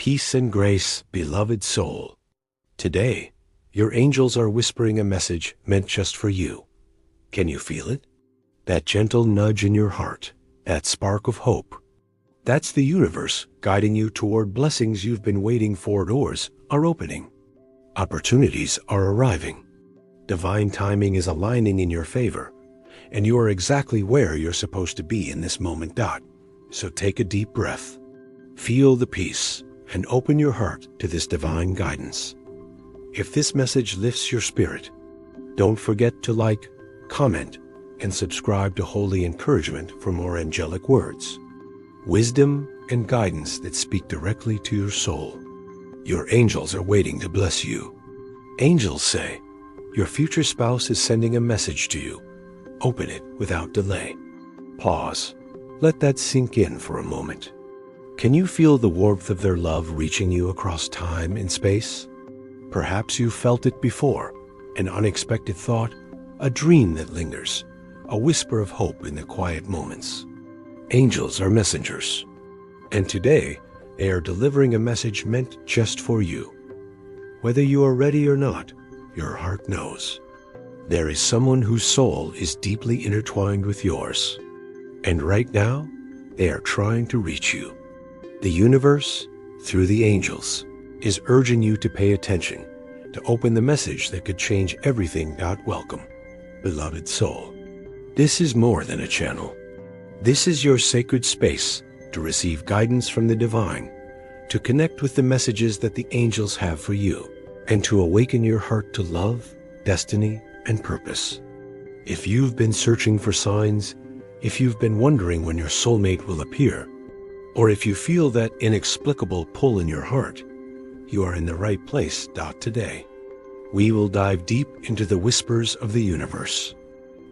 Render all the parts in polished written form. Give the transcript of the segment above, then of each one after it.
Peace and grace, beloved soul. Today, your angels are whispering a message meant just for you. Can you feel it? That gentle nudge in your heart, that spark of hope. That's the universe guiding you toward blessings you've been waiting for. Doors are opening. Opportunities are arriving. Divine timing is aligning in your favor, and you are exactly where you're supposed to be in this moment. So take a deep breath, feel the peace, and open your heart to this divine guidance. If this message lifts your spirit, don't forget to like, comment, and subscribe to Holy Encouragement for more angelic words, wisdom, and guidance that speak directly to your soul. Your angels are waiting to bless you. Angels say, your future spouse is sending a message to you. Open it without delay. Pause. Let that sink in for a moment. Can you feel the warmth of their love reaching you across time and space? Perhaps you felt it before, an unexpected thought, a dream that lingers, a whisper of hope in the quiet moments. Angels are messengers, and today they are delivering a message meant just for you. Whether you are ready or not, your heart knows. There is someone whose soul is deeply intertwined with yours, and right now, they are trying to reach you. The universe, through the angels, is urging you to pay attention, to open the message that could change everything. Welcome, beloved soul. This is more than a channel. This is your sacred space to receive guidance from the divine, to connect with the messages that the angels have for you, and to awaken your heart to love, destiny, and purpose. If you've been searching for signs, if you've been wondering when your soulmate will appear, or if you feel that inexplicable pull in your heart, you are in the right place. Today, we will dive deep into the whispers of the universe,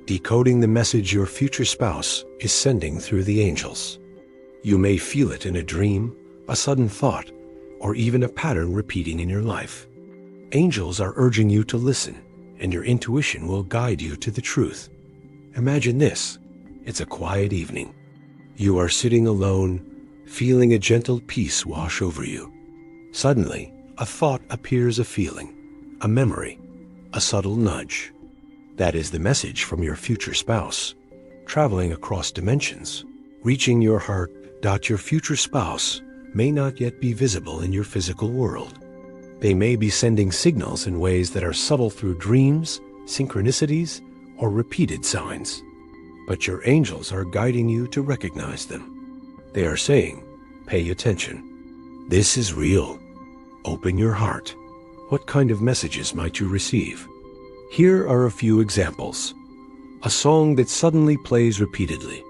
decoding the message your future spouse is sending through the angels. You may feel it in a dream, a sudden thought, or even a pattern repeating in your life. Angels are urging you to listen, and your intuition will guide you to the truth. Imagine this. It's a quiet evening. You are sitting alone, feeling a gentle peace wash over you. Suddenly, a thought appears, a feeling, a memory, a subtle nudge. That is the message from your future spouse, traveling across dimensions, reaching your heart. Your future spouse may not yet be visible in your physical world. They may be sending signals in ways that are subtle through dreams, synchronicities, or repeated signs. But your angels are guiding you to recognize them. They are saying, pay attention. This is real. Open your heart. What kind of messages might you receive? Here are a few examples. A song that suddenly plays repeatedly,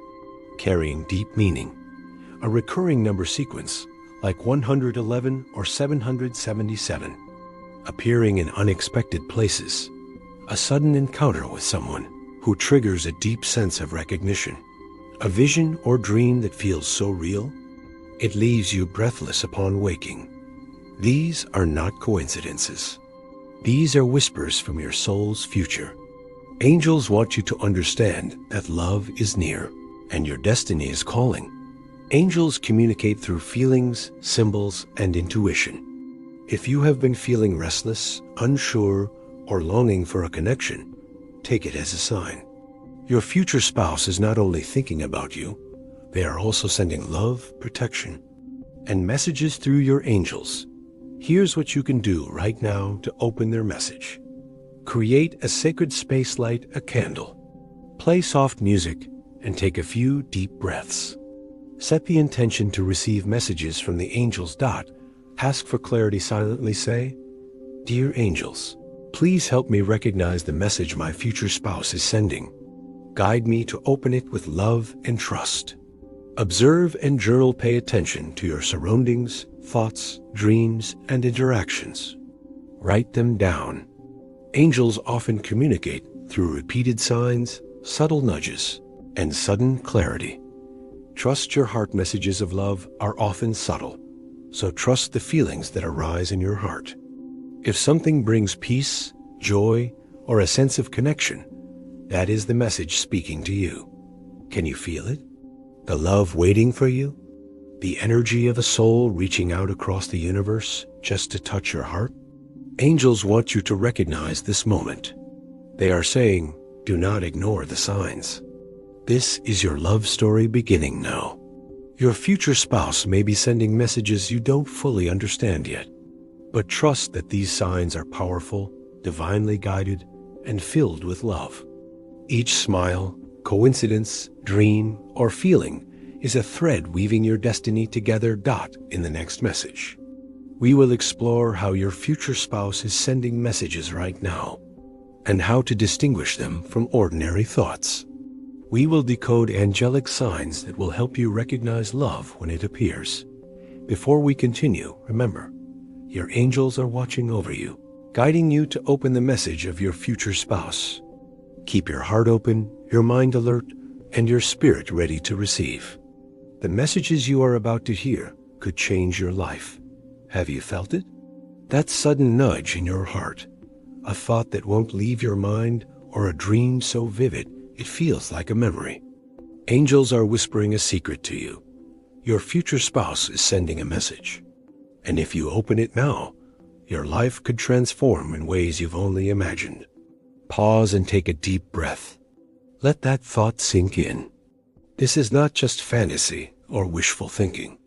carrying deep meaning. A recurring number sequence, like 111 or 777, appearing in unexpected places. A sudden encounter with someone who triggers a deep sense of recognition. A vision or dream that feels so real, it leaves you breathless upon waking. These are not coincidences. These are whispers from your soul's future. Angels want you to understand that love is near, and your destiny is calling. Angels communicate through feelings, symbols, and intuition. If you have been feeling restless, unsure, or longing for a connection, take it as a sign. Your future spouse is not only thinking about you, they are also sending love, protection, and messages through your angels. Here's what you can do right now to open their message. Create a sacred space, light a candle. Play soft music and take a few deep breaths. Set the intention to receive messages from the angels. Ask for clarity. Silently say, Dear angels, please help me recognize the message my future spouse is sending. Guide me to open it with love and trust. Observe and journal. Pay attention to your surroundings, thoughts, dreams, and interactions. Write them down. Angels often communicate through repeated signs, subtle nudges, and sudden clarity. Trust your heart. Messages of love are often subtle, so trust the feelings that arise in your heart. If something brings peace, joy, or a sense of connection, that is the message speaking to you. Can you feel it? The love waiting for you? The energy of a soul reaching out across the universe just to touch your heart? Angels want you to recognize this moment. They are saying, do not ignore the signs. This is your love story beginning now. Your future spouse may be sending messages you don't fully understand yet, but trust that these signs are powerful, divinely guided, and filled with love. Each smile, coincidence, dream, or feeling is a thread weaving your destiny together. In the next message, we will explore how your future spouse is sending messages right now, and how to distinguish them from ordinary thoughts. We will decode angelic signs that will help you recognize love when it appears. Before we continue, remember, your angels are watching over you, guiding you to open the message of your future spouse. Keep your heart open, your mind alert, and your spirit ready to receive. The messages you are about to hear could change your life. Have you felt it? That sudden nudge in your heart, a thought that won't leave your mind, or a dream so vivid it feels like a memory. Angels are whispering a secret to you. Your future spouse is sending a message. And if you open it now, your life could transform in ways you've only imagined. Pause and take a deep breath. Let that thought sink in. This is not just fantasy or wishful thinking.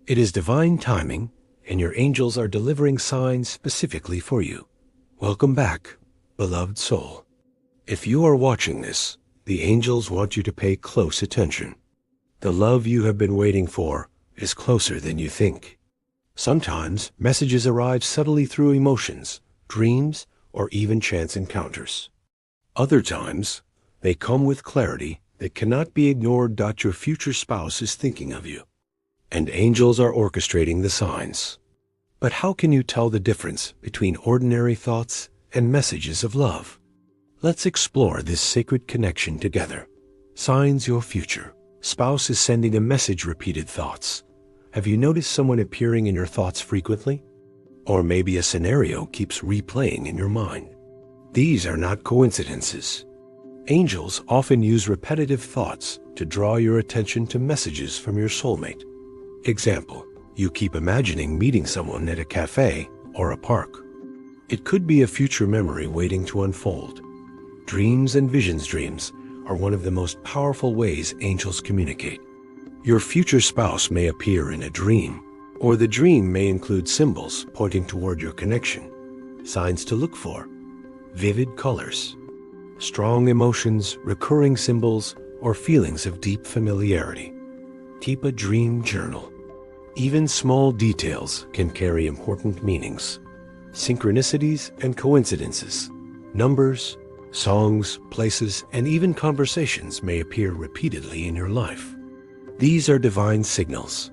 It is divine timing, and your angels are delivering signs specifically for you. Welcome back, beloved soul. If you are watching this, the angels want you to pay close attention. The love you have been waiting for is closer than you think. Sometimes messages arrive subtly through emotions, dreams, or even chance encounters. Other times, they come with clarity that cannot be ignored. Your future spouse is thinking of you, and angels are orchestrating the signs. But how can you tell the difference between ordinary thoughts and messages of love? Let's explore this sacred connection together. Signs your future spouse is sending a message. Repeated thoughts. Have you noticed someone appearing in your thoughts frequently? Or maybe a scenario keeps replaying in your mind. These are not coincidences. Angels often use repetitive thoughts to draw your attention to messages from your soulmate. Example, you keep imagining meeting someone at a cafe or a park. It could be a future memory waiting to unfold. Dreams and visions. Dreams are one of the most powerful ways angels communicate. Your future spouse may appear in a dream, or the dream may include symbols pointing toward your connection. Signs to look for: vivid colors, strong emotions, recurring symbols, or feelings of deep familiarity. Keep a dream journal. Even small details can carry important meanings. Synchronicities and coincidences. Numbers, songs, places, and even conversations may appear repeatedly in your life. These are divine signals.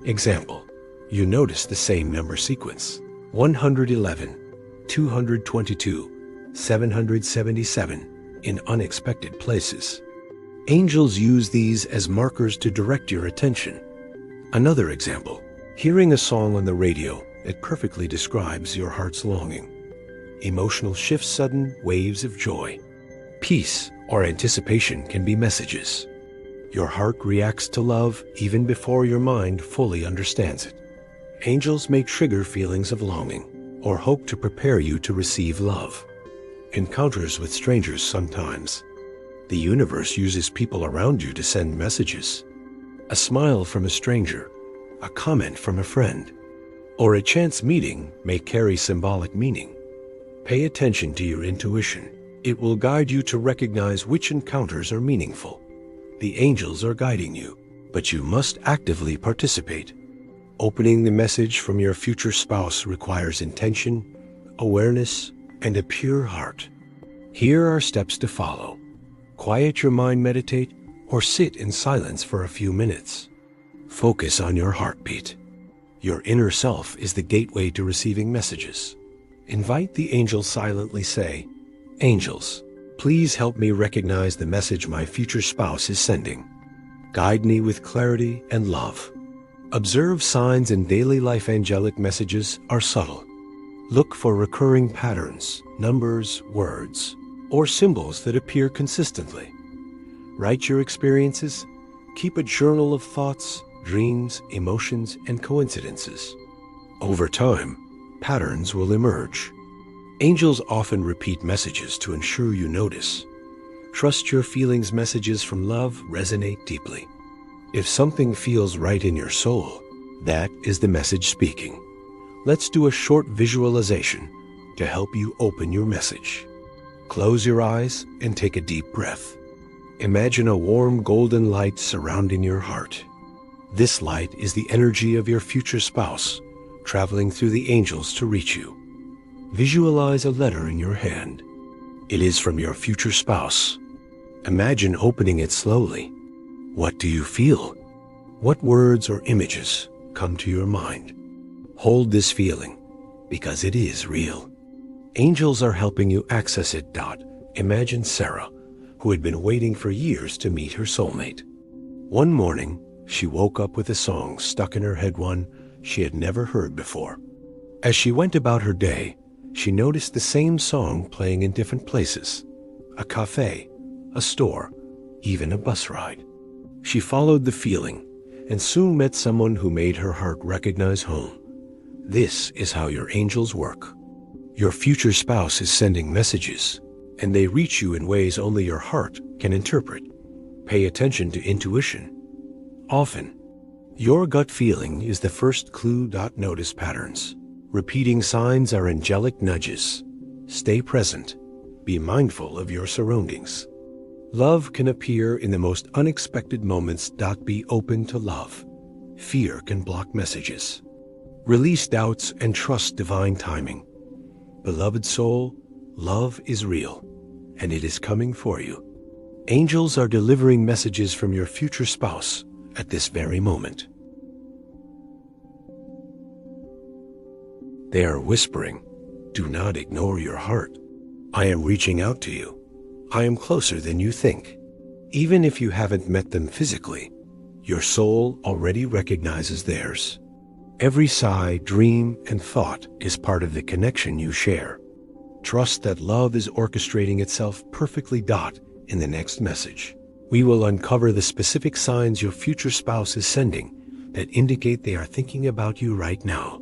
Example, you notice the same number sequence: 111, 222, 777 in unexpected places. Angels use these as markers to direct your attention. Another example, hearing a song on the radio that perfectly describes your heart's longing. Emotional shifts, sudden waves of joy, peace, or anticipation can be messages. Your heart reacts to love even before your mind fully understands it. Angels may trigger feelings of longing or hope to prepare you to receive love. Encounters with strangers. Sometimes the universe uses people around you to send messages. A smile from a stranger, a comment from a friend, or a chance meeting may carry symbolic meaning. Pay attention to your intuition. It will guide you to recognize which encounters are meaningful. The angels are guiding you, but you must actively participate. Opening the message from your future spouse requires intention, awareness, and a pure heart. Here are steps to follow. Quiet your mind, meditate, or sit in silence for a few minutes. Focus on your heartbeat. Your inner self is the gateway to receiving messages. Invite the angels. Silently say, "Angels, please help me recognize the message my future spouse is sending. Guide me with clarity and love." Observe signs in daily life. Angelic messages are subtle. Look for recurring patterns, numbers, words, or symbols that appear consistently. Write your experiences. Keep a journal of thoughts, dreams, emotions, and coincidences. Over time, patterns will emerge. Angels often repeat messages to ensure you notice. Trust your feelings. Messages from love resonate deeply. If something feels right in your soul, that is the message speaking. Let's do a short visualization to help you open your message. Close your eyes and take a deep breath. Imagine a warm golden light surrounding your heart. This light is the energy of your future spouse, traveling through the angels to reach you. Visualize a letter in your hand. It is from your future spouse. Imagine opening it slowly. What do you feel? What words or images come to your mind? Hold this feeling, because it is real. Angels are helping you access it. Imagine Sarah, who had been waiting for years to meet her soulmate. One morning, she woke up with a song stuck in her head, one she had never heard before. As she went about her day, she noticed the same song playing in different places: a cafe, a store, even a bus ride. She followed the feeling and soon met someone who made her heart recognize home. This is how your angels work. Your future spouse is sending messages, and they reach you in ways only your heart can interpret. Pay attention to intuition. Often, your gut feeling is the first clue. Notice patterns. Repeating signs are angelic nudges. Stay present. Be mindful of your surroundings. Love can appear in the most unexpected moments. Be open to love. Fear can block messages. Release doubts and trust divine timing. Beloved soul, love is real, and it is coming for you. Angels are delivering messages from your future spouse at this very moment. They are whispering, "Do not ignore your heart. I am reaching out to you. I am closer than you think." Even if you haven't met them physically, your soul already recognizes theirs. Every sigh, dream, and thought is part of the connection you share. Trust that love is orchestrating itself perfectly. In the next message, we will uncover the specific signs your future spouse is sending that indicate they are thinking about you right now.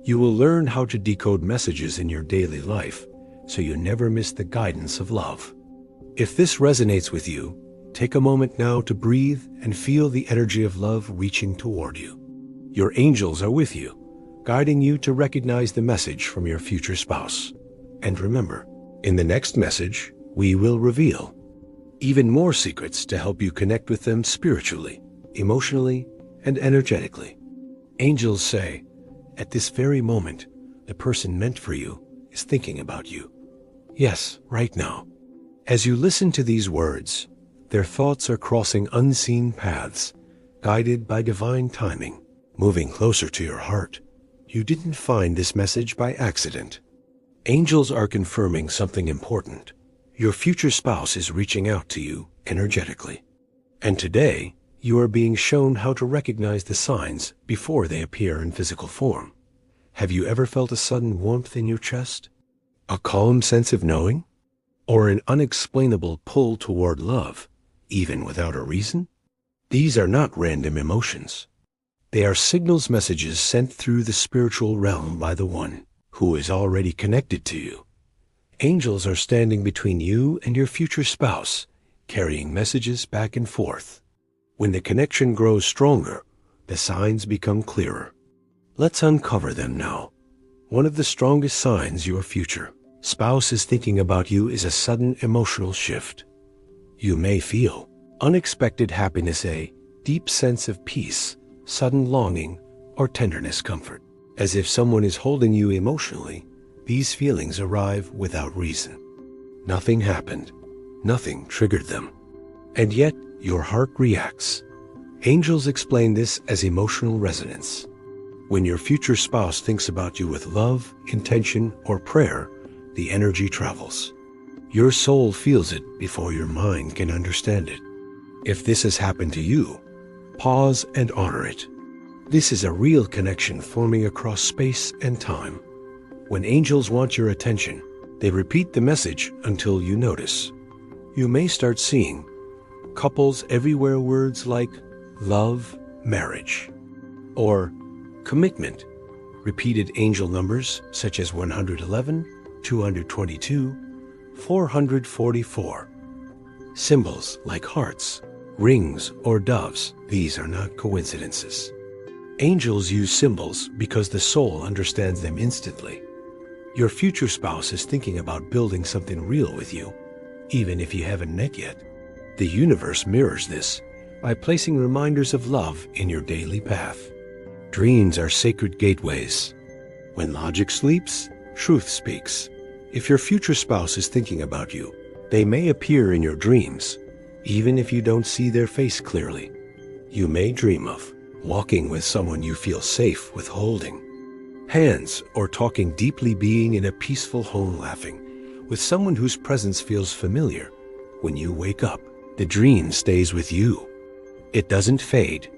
You will learn how to decode messages in your daily life so you never miss the guidance of love. If this resonates with you, take a moment now to breathe and feel the energy of love reaching toward you. Your angels are with you, guiding you to recognize the message from your future spouse. And remember, in the next message, we will reveal even more secrets to help you connect with them spiritually, emotionally, and energetically. Angels say, at this very moment, the person meant for you is thinking about you. Yes, right now. As you listen to these words, their thoughts are crossing unseen paths, guided by divine timing, moving closer to your heart. You didn't find this message by accident. Angels are confirming something important. Your future spouse is reaching out to you energetically. And today, you are being shown how to recognize the signs before they appear in physical form. Have you ever felt a sudden warmth in your chest? A calm sense of knowing? Or an unexplainable pull toward love, even without a reason? These are not random emotions. They are signals, messages sent through the spiritual realm by the one who is already connected to you. Angels are standing between you and your future spouse, carrying messages back and forth. When the connection grows stronger, the signs become clearer. Let's uncover them now. One of the strongest signs your future spouse is thinking about you is a sudden emotional shift. You may feel unexpected happiness, a deep sense of peace, sudden longing, or tenderness, comfort. As if someone is holding you emotionally, these feelings arrive without reason. Nothing happened. Nothing triggered them. And yet, your heart reacts. Angels explain this as emotional resonance. When your future spouse thinks about you with love, intention, or prayer, the energy travels. Your soul feels it before your mind can understand it. If this has happened to you, pause and honor it. This is a real connection forming across space and time. When angels want your attention, they repeat the message until you notice. You may start seeing couples everywhere, words like love, marriage. Or commitment, repeated angel numbers such as 111, 222, 444. Symbols like hearts, rings, or doves, these are not coincidences. Angels use symbols because the soul understands them instantly. Your future spouse is thinking about building something real with you, even if you haven't met yet. The universe mirrors this by placing reminders of love in your daily path. Dreams are sacred gateways. When logic sleeps, truth speaks. If your future spouse is thinking about you, they may appear in your dreams, even if you don't see their face clearly. You may dream of walking with someone you feel safe with holding hands, or talking deeply, being in a peaceful home, laughing with someone whose presence feels familiar. When you wake up, the dream stays with you. It doesn't fade.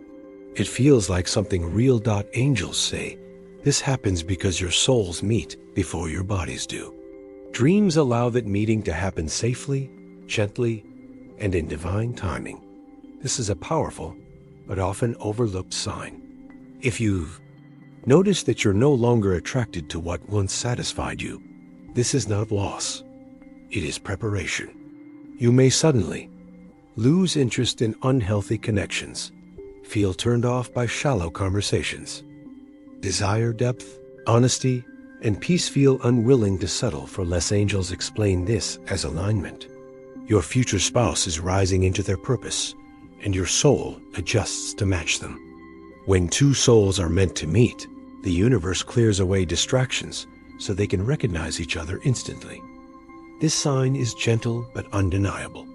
It feels like something real. Angels say this happens because your souls meet before your bodies do. Dreams allow that meeting to happen safely, gently, and in divine timing. This is a powerful but often overlooked sign. If you've noticed that you're no longer attracted to what once satisfied you, this is not loss. It is preparation. You may suddenly lose interest in unhealthy connections, feel turned off by shallow conversations, desire depth, honesty, and peace, feel unwilling to settle for less. Angels explain this as alignment. Your future spouse is rising into their purpose, and your soul adjusts to match them. When two souls are meant to meet, the universe clears away distractions so they can recognize each other instantly. This sign is gentle but undeniable.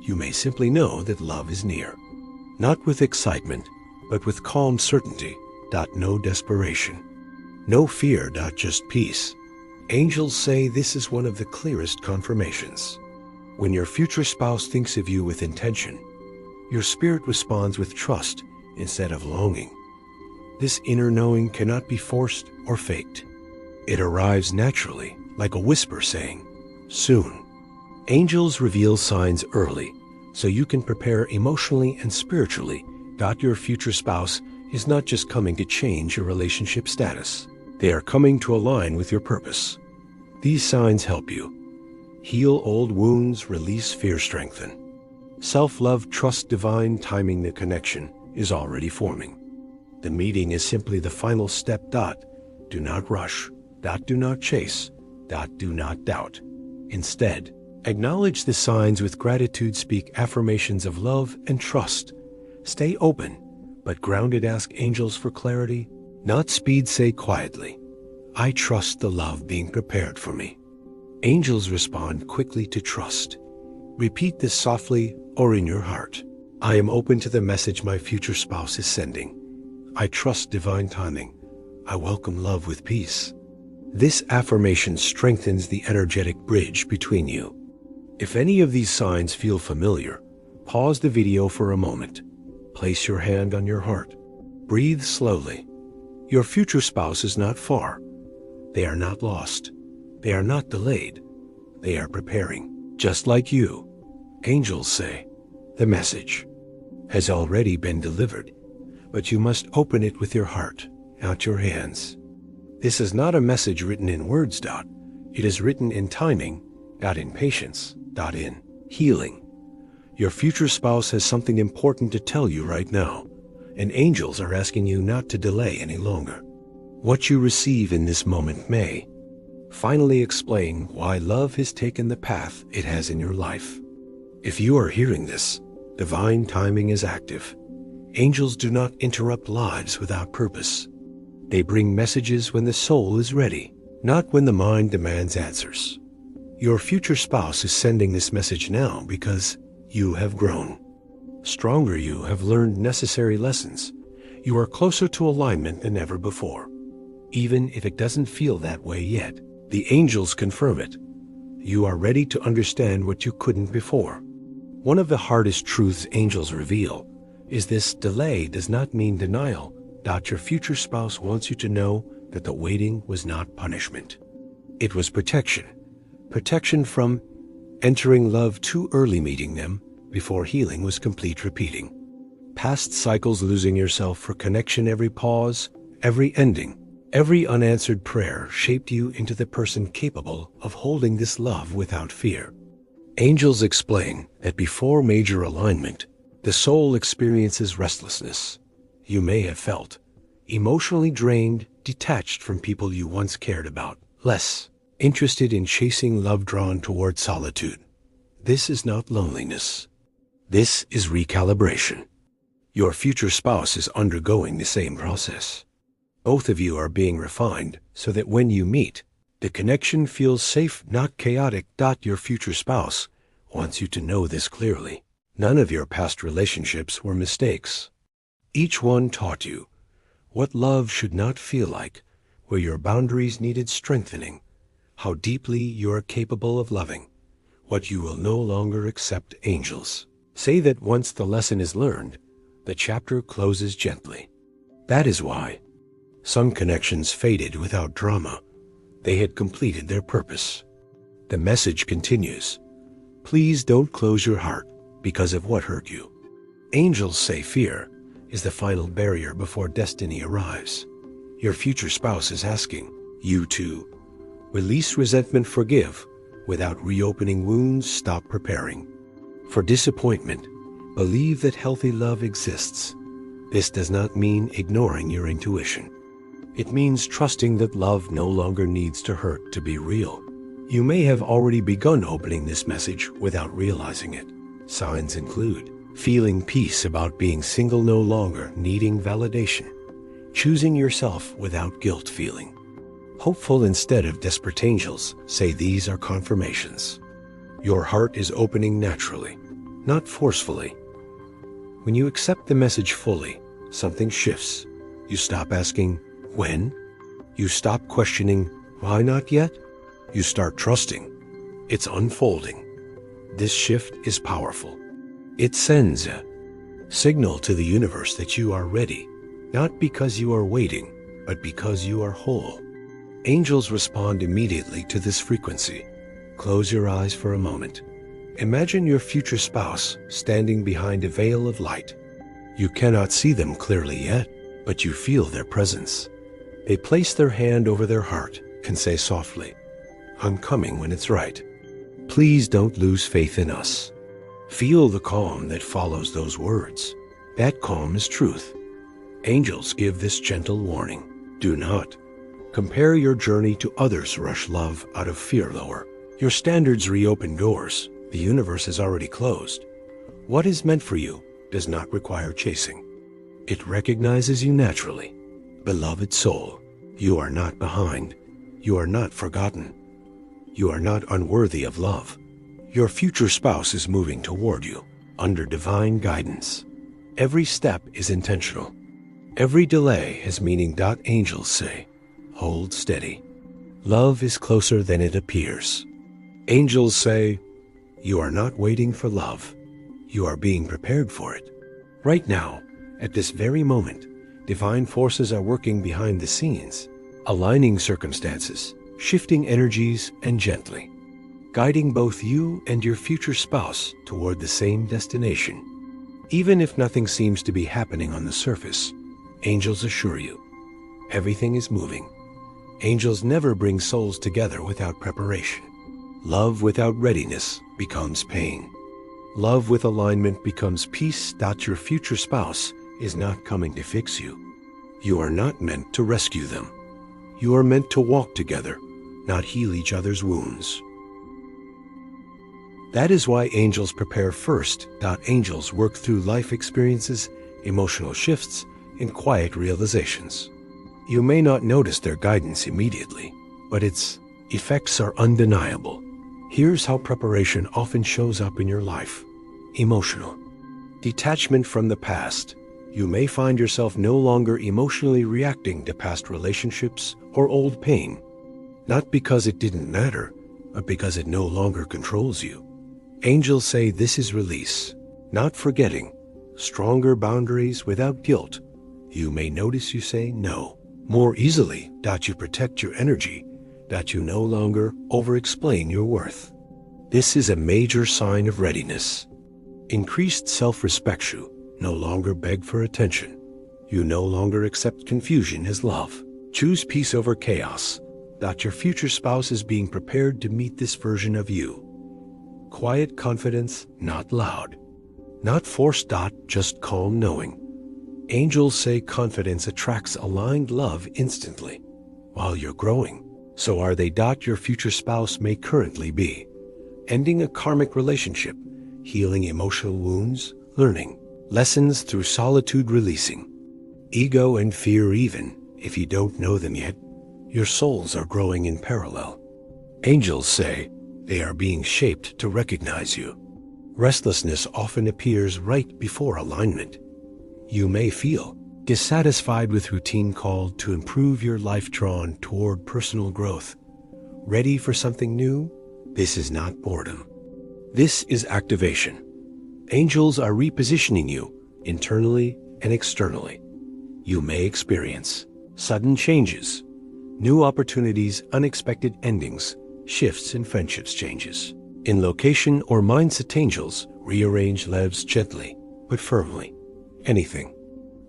You may simply know that love is near, not with excitement, but with calm certainty. No desperation, no fear. Just peace. Angels say this is one of the clearest confirmations. When your future spouse thinks of you with intention, your spirit responds with trust instead of longing. This inner knowing cannot be forced or faked. It arrives naturally, like a whisper saying, soon. Angels reveal signs early, so you can prepare emotionally and spiritually. Your future spouse is not just coming to change your relationship status. They are coming to align with your purpose. These signs help you heal old wounds, release fear, strengthen self-love, trust divine timing. The connection is already forming. The meeting is simply the final step. Do not rush. Do not chase. Do not doubt. Instead, acknowledge the signs with gratitude. Speak affirmations of love and trust. Stay open, but grounded. Ask angels for clarity, not speed. Say quietly, I trust the love being prepared for me. Angels respond quickly to trust. Repeat this softly or in your heart. I am open to the message my future spouse is sending. I trust divine timing. I welcome love with peace. This affirmation strengthens the energetic bridge between you. If any of these signs feel familiar, pause the video for a moment. Place your hand on your heart. Breathe slowly. Your future spouse is not far. They are not lost. They are not delayed. They are preparing, just like you. Angels say, the message has already been delivered, but you must open it with your heart, not your hands. This is not a message written in words. It is written in timing, in patience, in healing. Your future spouse has something important to tell you right now, and angels are asking you not to delay any longer. What you receive in this moment may finally explain why love has taken the path it has in your life. If you are hearing this, divine timing is active. Angels do not interrupt lives without purpose. They bring messages when the soul is ready, not when the mind demands answers. Your future spouse is sending this message now because you have grown. Stronger, you have learned necessary lessons. You are closer to alignment than ever before. Even if it doesn't feel that way yet, the angels confirm it. You are ready to understand what you couldn't before. One of the hardest truths angels reveal is this: delay does not mean denial. Your future spouse wants you to know that the waiting was not punishment. It was protection. Protection from entering love too early, meeting them before healing was complete, repeating Past cycles, losing yourself for connection, every pause, every ending, every unanswered prayer shaped you into the person capable of holding this love without fear. Angels explain that before major alignment, the soul experiences restlessness. You may have felt emotionally drained, detached from people you once cared about, less interested in chasing love, drawn toward solitude. This is not loneliness. This is recalibration. Your future spouse is undergoing the same process. Both of you are being refined so that when you meet, the connection feels safe, not chaotic. Your future spouse wants you to know this clearly. None of your past relationships were mistakes. Each one taught you what love should not feel like, where your boundaries needed strengthening, how deeply you are capable of loving, what you will no longer accept. Angels say that once the lesson is learned, the chapter closes gently. That is why some connections faded without drama. They had completed their purpose. The message continues. Please don't close your heart because of what hurt you. Angels say fear is the final barrier before destiny arrives. Your future spouse is asking you to release resentment, forgive without reopening wounds, stop preparing for disappointment. Believe that healthy love exists. This does not mean ignoring your intuition. It means trusting that love no longer needs to hurt to be real. You may have already begun opening this message without realizing it. Signs include feeling peace about being single, no longer needing validation, choosing yourself without guilt, feeling hopeful instead of desperate. Angels say these are confirmations. Your heart is opening naturally, not forcefully. When you accept the message fully, something shifts. You stop asking, when? You stop questioning, why not yet? You start trusting. It's unfolding. This shift is powerful. It sends a signal to the universe that you are ready, not because you are waiting, but because you are whole. Angels respond immediately to this frequency. Close your eyes for a moment. Imagine your future spouse standing behind a veil of light. You cannot see them clearly yet, but you feel their presence. They place their hand over their heart and say softly, I'm coming when it's right. Please don't lose faith in us. Feel the calm that follows those words. That calm is truth. Angels give this gentle warning. Do not compare your journey to others. Rush love out of fear. Lower your standards. Reopen doors the universe has already closed. What is meant for you does not require chasing. It recognizes you naturally. Beloved soul, you are not behind. You are not forgotten. You are not unworthy of love. Your future spouse is moving toward you under divine guidance. Every step is intentional. Every delay has meaning. Angels say, hold steady. Love is closer than it appears. Angels say, you are not waiting for love. You are being prepared for it. Right now, at this very moment, divine forces are working behind the scenes, aligning circumstances, shifting energies, and gently guiding both you and your future spouse toward the same destination. Even if nothing seems to be happening on the surface, angels assure you everything is moving. Angels never bring souls together without preparation. Love without readiness becomes pain. Love with alignment becomes peace. Your future spouse is not coming to fix you. You are not meant to rescue them. You are meant to walk together, not heal each other's wounds. That is why angels prepare first. Angels work through life experiences, emotional shifts, and quiet realizations. You may not notice their guidance immediately, but its effects are undeniable. Here's how preparation often shows up in your life. Emotional detachment from the past. You may find yourself no longer emotionally reacting to past relationships or old pain, not because it didn't matter, but because it no longer controls you. Angels say this is release, not forgetting. Stronger boundaries without guilt. You may notice you say no more easily. You protect your energy. You no longer over-explain your worth. This is a major sign of readiness. Increased self-respect. no longer beg for attention. You no longer accept confusion as love. Choose peace over chaos. Your future spouse is being prepared to meet this version of you. Quiet confidence, not loud. Not forced. Just calm knowing. Angels say confidence attracts aligned love instantly. While you're growing, so are they. Your future spouse may currently be ending a karmic relationship, healing emotional wounds, learning lessons through solitude, releasing ego and fear. Even if you don't know them yet, your souls are growing in parallel. Angels say they are being shaped to recognize you. Restlessness often appears right before alignment. You may feel dissatisfied with routine, called to improve your life, drawn toward personal growth. Ready for something new? This is not boredom. This is activation. Angels are repositioning you internally and externally. You may experience sudden changes, new opportunities, unexpected endings, shifts in friendships, changes in location or mindset. Angels rearrange lives gently but firmly. Anything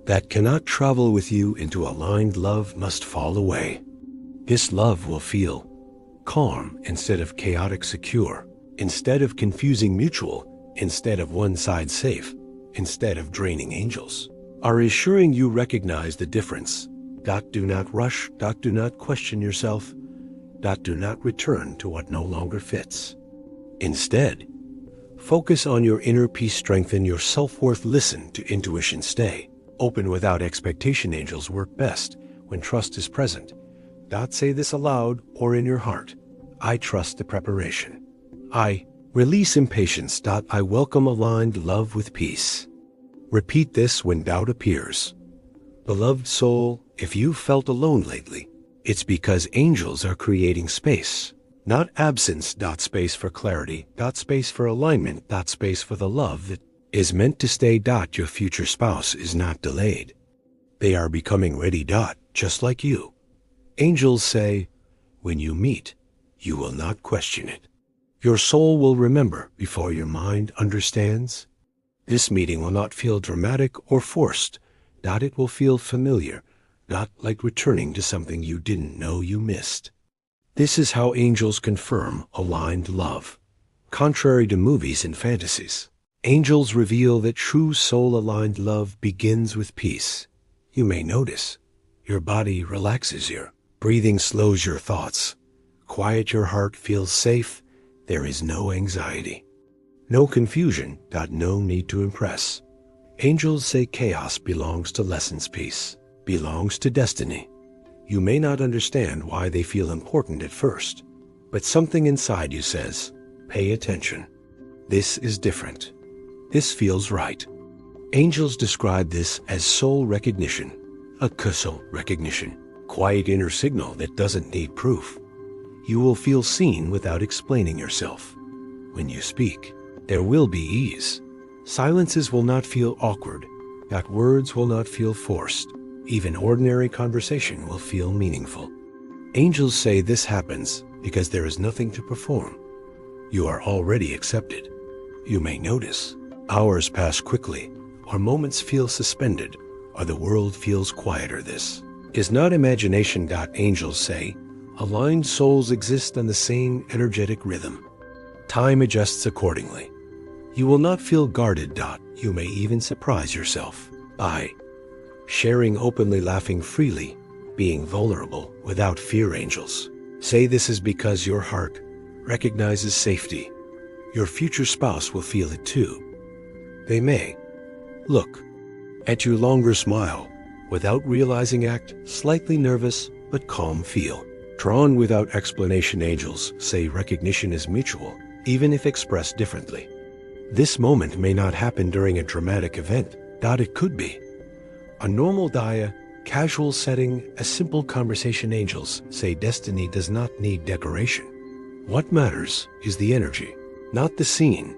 that cannot travel with you into aligned love must fall away. This love will feel calm instead of chaotic, secure instead of confusing, mutual instead of one side, safe instead of draining. Angels are assuring you recognize the difference. Do not rush. Do not question yourself. Do not return to what no longer fits. Instead, focus on your inner peace, strengthen your self-worth, listen to intuition, stay open without expectation. Angels work best when trust is present. Say this aloud or in your heart. I trust the preparation. I release impatience. I welcome aligned love with peace. Repeat this when doubt appears. Beloved soul, if you felt alone lately, it's because angels are creating space. Not absence. Space for clarity. Space for alignment. Space for the love that is meant to stay. Your future spouse is not delayed. They are becoming ready. Just like you. Angels say, when you meet, you will not question it. Your soul will remember before your mind understands. This meeting will not feel dramatic or forced. It will feel familiar, not like returning to something you didn't know you missed. This is how angels confirm aligned love. Contrary to movies and fantasies, angels reveal that true soul-aligned love begins with peace. You may notice your body relaxes, your breathing slows your thoughts. Quiet your heart, feels safe. There is no anxiety. No confusion. No need to impress. Angels say chaos belongs to lessons, peace belongs to destiny. You may not understand why they feel important at first, but something inside you says, pay attention. This is different. This feels right. Angels describe this as soul recognition, a soul recognition, quiet inner signal that doesn't need proof. You will feel seen without explaining yourself. When you speak, there will be ease. Silences will not feel awkward. Words will not feel forced. Even ordinary conversation will feel meaningful. Angels say this happens because there is nothing to perform. You are already accepted. You may notice hours pass quickly, or moments feel suspended, or the world feels quieter. This is not imagination. Angels say aligned souls exist on the same energetic rhythm. Time adjusts accordingly. You will not feel guarded. You may even surprise yourself by sharing openly, laughing freely, being vulnerable without fear. Angels say this is because your heart recognizes safety. Your future spouse will feel it too. They may look at you longer, smile without realizing, act slightly nervous but calm, feel drawn without explanation. Angels say recognition is mutual, even if expressed differently. This moment may not happen during a dramatic event. It could be a normal casual setting, a simple conversation. Angels say destiny does not need decoration. What matters is the energy, not the scene.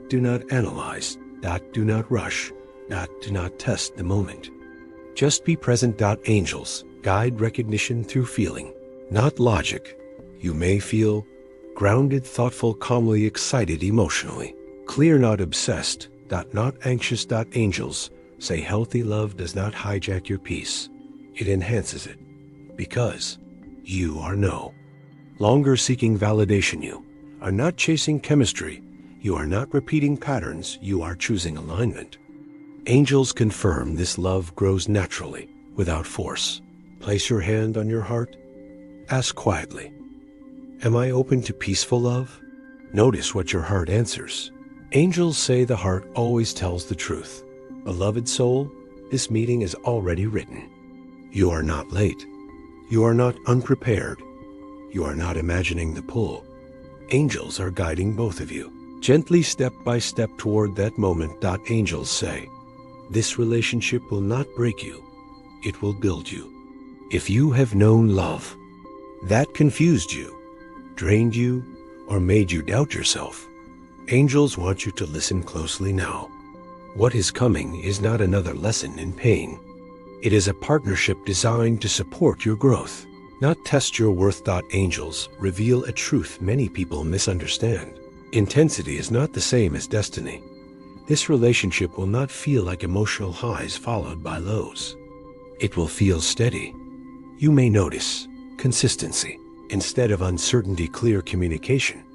Do not analyze. Do not rush. Do not test the moment. Just be present. Angels guide recognition through feeling, not logic. You may feel grounded, thoughtful, calmly excited, emotionally clear, not obsessed. Not anxious. Angels say healthy love does not hijack your peace. It enhances it. Because you are no longer seeking validation. You are not chasing chemistry. You are not repeating patterns. You are choosing alignment. Angels confirm this love grows naturally, without force. Place your hand on your heart. Ask quietly, am I open to peaceful love? Notice what your heart answers. Angels say the heart always tells the truth. Beloved soul, this meeting is already written. You are not late. You are not unprepared. You are not imagining the pull. Angels are guiding both of you, gently step by step toward that moment. Angels say, this relationship will not break you. It will build you. If you have known love that confused you, drained you, or made you doubt yourself, angels want you to listen closely now. What is coming is not another lesson in pain. It is a partnership designed to support your growth, not test your worth. Angels reveal a truth many people misunderstand. Intensity is not the same as destiny. This relationship will not feel like emotional highs followed by lows. It will feel steady. You may notice consistency instead of uncertainty, clear communication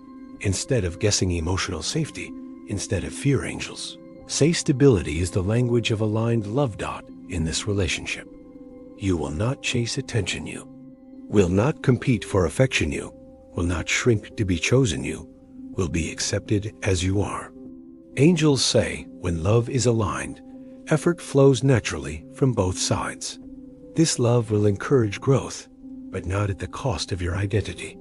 instead of guessing, emotional safety instead of fear. Angels say stability is the language of aligned love. In this relationship, you will not chase attention. You will not compete for affection. You will not shrink to be chosen. You will be accepted as you are. Angels say when love is aligned, effort flows naturally from both sides. This love will encourage growth, but not at the cost of your identity.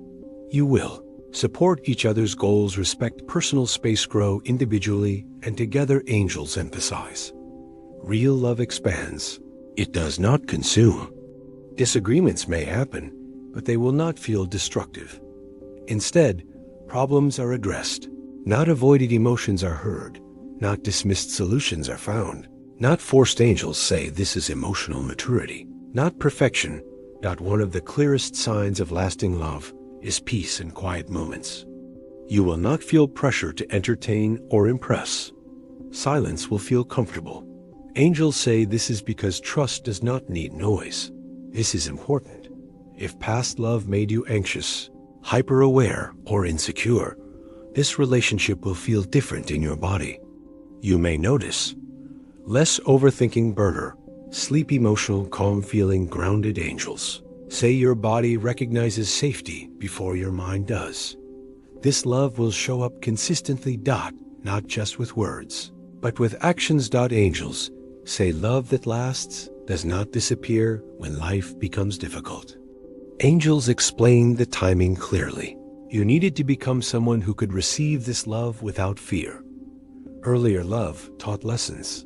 You will support each other's goals, respect personal space, grow individually and together. Angels emphasize real love expands. It does not consume. Disagreements may happen, but they will not feel destructive. Instead, problems are addressed, not avoided. Emotions are heard, not dismissed. Solutions are found, not forced. Angels say this is emotional maturity, not perfection. One of the clearest signs of lasting love is peace in quiet moments. You will not feel pressure to entertain or impress. Silence will feel comfortable. Angels say this is because trust does not need noise. This is important. If past love made you anxious, hyper-aware, or insecure, this relationship will feel different in your body. You may notice less overthinking, burner, sleep, emotional, calm feeling, grounded. Angels say your body recognizes safety before your mind does. This love will show up consistently. Not just with words, but with actions. Angels say love that lasts does not disappear when life becomes difficult. Angels explain the timing clearly. You needed to become someone who could receive this love without fear. Earlier love taught lessons.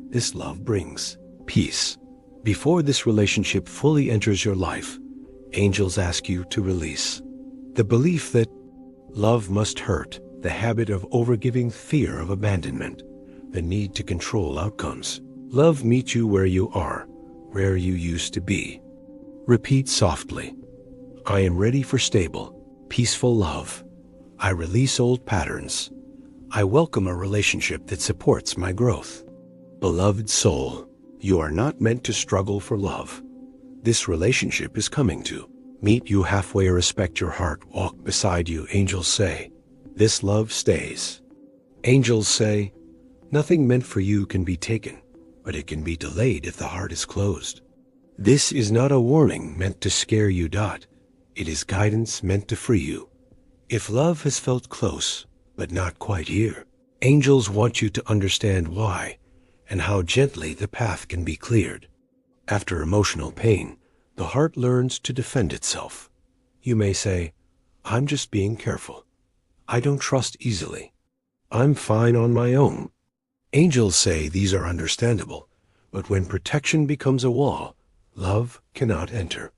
This love brings peace. Before this relationship fully enters your life, angels ask you to release the belief that love must hurt, the habit of overgiving, fear of abandonment, the need to control outcomes. Love meets you where you are, where you used to be. Repeat softly, I am ready for stable, peaceful love. I release old patterns. I welcome a relationship that supports my growth. Beloved soul, you are not meant to struggle for love. This relationship is coming to meet you halfway, respect your heart, walk beside you. Angels say, this love stays. Angels say, nothing meant for you can be taken, but it can be delayed if the heart is closed. This is not a warning meant to scare you. It is guidance meant to free you. If love has felt close, but not quite here, angels want you to understand why and how gently the path can be cleared. After emotional pain, the heart learns to defend itself. You may say, I'm just being careful. I don't trust easily. I'm fine on my own. Angels say these are understandable, but when protection becomes a wall, love cannot enter.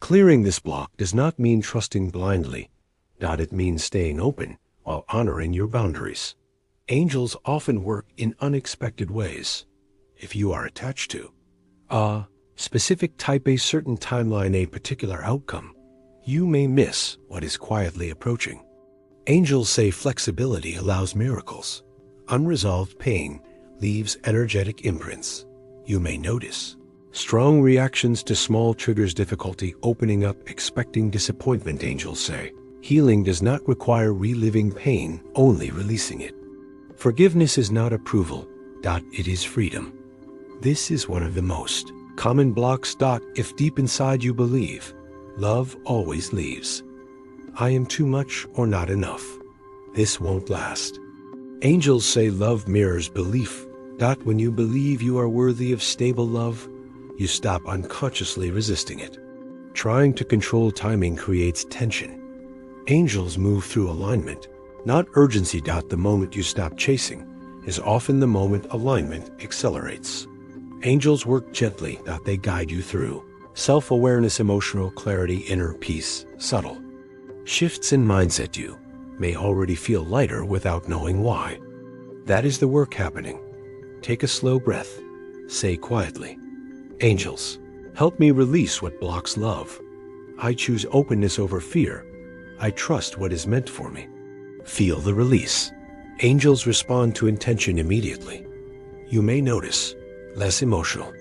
Clearing this block does not mean trusting blindly. It means staying open while honoring your boundaries. Angels often work in unexpected ways. If you are attached to a specific type, a certain timeline, a particular outcome, you may miss what is quietly approaching. Angels say flexibility allows miracles. Unresolved pain leaves energetic imprints. You may notice strong reactions to small triggers, difficulty opening up, expecting disappointment, angels say. Healing does not require reliving pain, only releasing it. Forgiveness is not approval, it is freedom. This is one of the most common blocks. If deep inside you believe, love always leaves. I am too much or not enough. This won't last. Angels say love mirrors belief. When you believe you are worthy of stable love, you stop unconsciously resisting it. Trying to control timing creates tension. Angels move through alignment, not urgency. The moment you stop chasing is often the moment alignment accelerates. Angels work gently. They guide you through self-awareness, emotional clarity, inner peace, subtle shifts in mindset. You may already feel lighter without knowing why. That is the work happening. Take a slow breath. Say quietly, angels, help me release what blocks love. I choose openness over fear. I trust what is meant for me. Feel the release. Angels respond to intention immediately. You may notice less emotional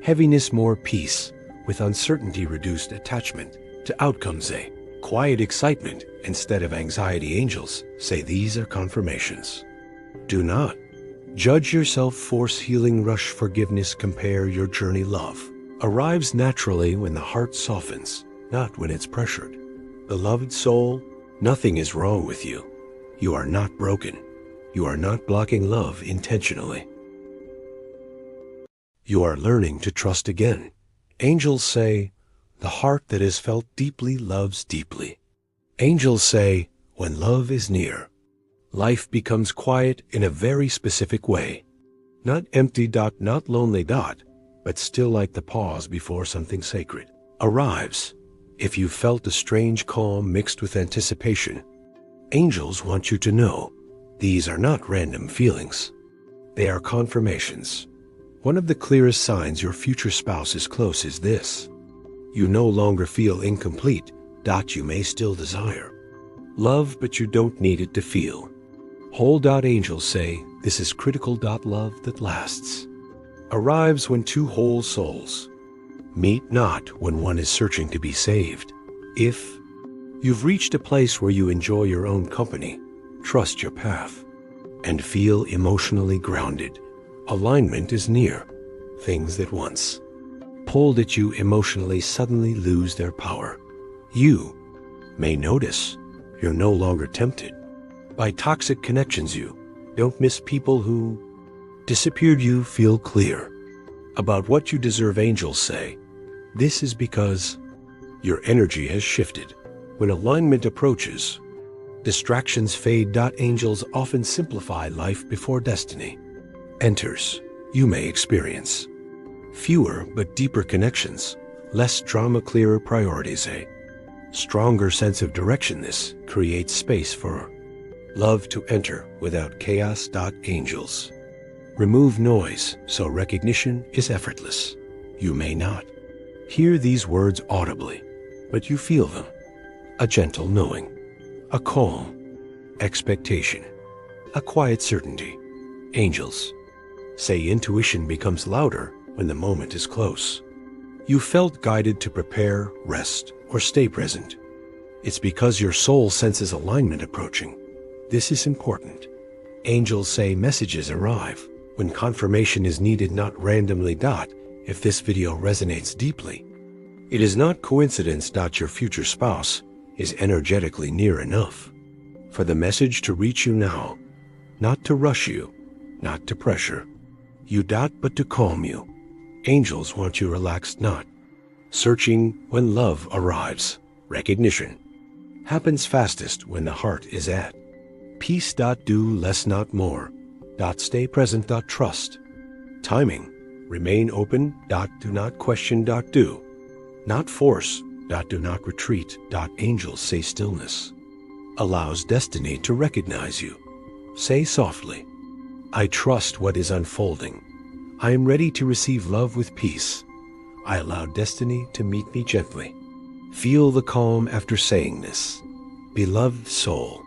heaviness, more peace, with uncertainty, reduced attachment to outcomes, a quiet excitement instead of anxiety. Angels say these are confirmations. Do not judge yourself, force healing, rush forgiveness, compare your journey. Love arrives naturally when the heart softens, not when it's pressured. Beloved soul, nothing is wrong with you. You are not broken. You are not blocking love intentionally. You are learning to trust again. Angels say, the heart that is felt deeply loves deeply. Angels say, when love is near, life becomes quiet in a very specific way. Not empty, not lonely, but still, like the pause before something sacred arrives. If you felt a strange calm mixed with anticipation, angels want you to know these are not random feelings. They are confirmations. One of the clearest signs your future spouse is close is this: you no longer feel incomplete. You may still desire love, but you don't need it to feel whole. Angels say this is critical. Love that lasts arrives when two whole souls meet, not when one is searching to be saved. If you've reached a place where you enjoy your own company, trust your path, and feel emotionally grounded, alignment is near. Things that once pulled at you emotionally suddenly lose their power. You may notice you're no longer tempted by toxic connections. You don't miss people who disappeared. You feel clear about what you deserve. Angels say this is because your energy has shifted. When alignment approaches, distractions fade. Angels often simplify life before destiny enters. You may experience fewer but deeper connections, less drama, clearer priorities, a stronger sense of direction. This creates space for love to enter without chaos. Angels remove noise so recognition is effortless. You may not hear these words audibly, but you feel them. A gentle knowing, a calm expectation, a quiet certainty. Angels say intuition becomes louder when the moment is close. You felt guided to prepare, rest, or stay present. It's because your soul senses alignment approaching. This is important. Angels say messages arrive when confirmation is needed, not randomly. If this video resonates deeply, it is not coincidence. Your future spouse is energetically near enough for the message to reach you now, not to rush you, not to pressure you, but to calm you. Angels want you relaxed, not searching. When love arrives, recognition happens fastest when the heart is at peace. Do less, not more. Stay present. Trust timing. Remain open. Do not question. Do not force. Do not retreat. Angels say stillness allows destiny to recognize you. Say softly, I trust what is unfolding. I am ready to receive love with peace. I allow destiny to meet me gently. Feel the calm after saying this. Beloved soul,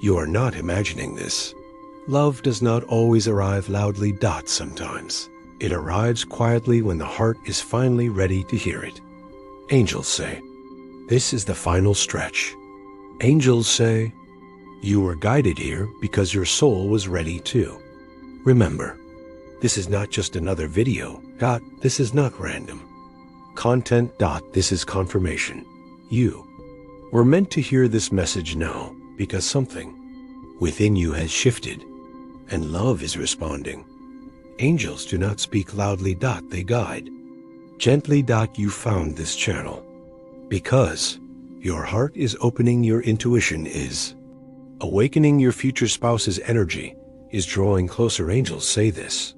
you are not imagining this. Love does not always arrive loudly. Sometimes it arrives quietly when the heart is finally ready to hear it. Angels say, this is the final stretch. Angels say, you were guided here because your soul was ready too. Remember, this is not just another video. This is not random content. This is confirmation. You were meant to hear this message now because something within you has shifted and love is responding. Angels do not speak loudly. They guide gently. You found this channel because your heart is opening, your intuition is awakening, your future spouse's energy is drawing closer. Angels say this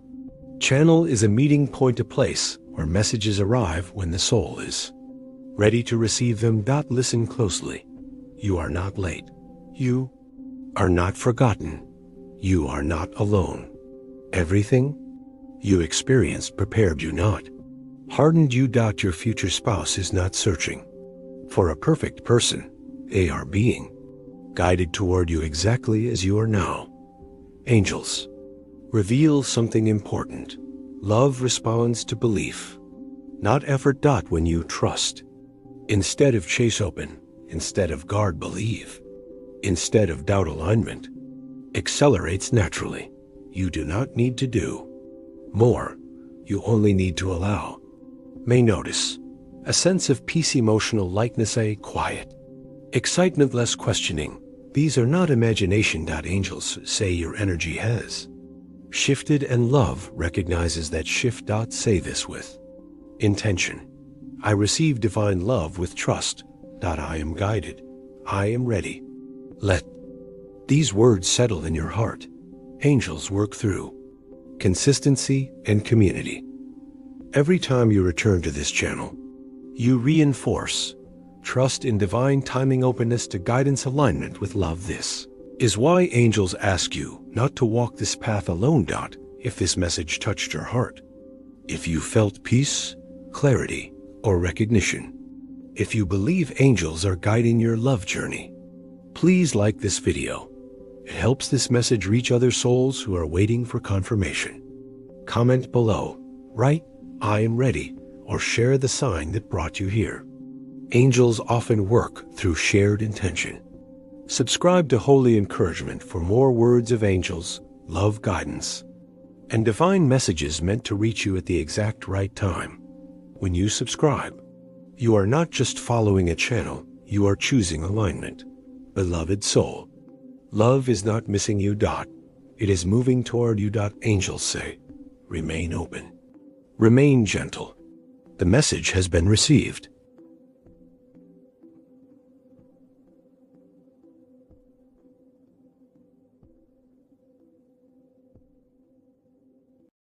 channel is a meeting point, a place where messages arrive when the soul is ready to receive them. Listen closely. You are not late. You are not forgotten. You are not alone. Everything you experienced prepared you, not hardened you. Your future spouse is not searching for a perfect person. They are being guided toward you exactly as you are now. Angels reveal something important. Love responds to belief, not effort. When you trust, instead of chase, open, instead of guard, believe, instead of doubt, alignment accelerates naturally. You do not need to do more. You only need to allow. May notice a sense of peace, emotional lightness, a quiet excitement, less questioning. These are not imagination. Angels say your energy has shifted and love recognizes that shift. Say this with intention. I receive divine love with trust. I am guided. I am ready. Let these words settle in your heart. Angels work through consistency and community. Every time you return to this channel, you reinforce trust in divine timing, openness to guidance, alignment with love. This is why angels ask you not to walk this path alone. If this message touched your heart, if you felt peace, clarity, or recognition, if you believe angels are guiding your love journey, please like this video. It helps this message reach other souls who are waiting for confirmation. Comment below, write, I am ready, or share the sign that brought you here. Angels often work through shared intention. Subscribe to Holy Encouragement for more words of angels, love guidance, and divine messages meant to reach you at the exact right time. When you subscribe, you are not just following a channel, you are choosing alignment. Beloved soul, love is not missing you. It is moving toward you. Angels say, remain open. Remain gentle. The message has been received.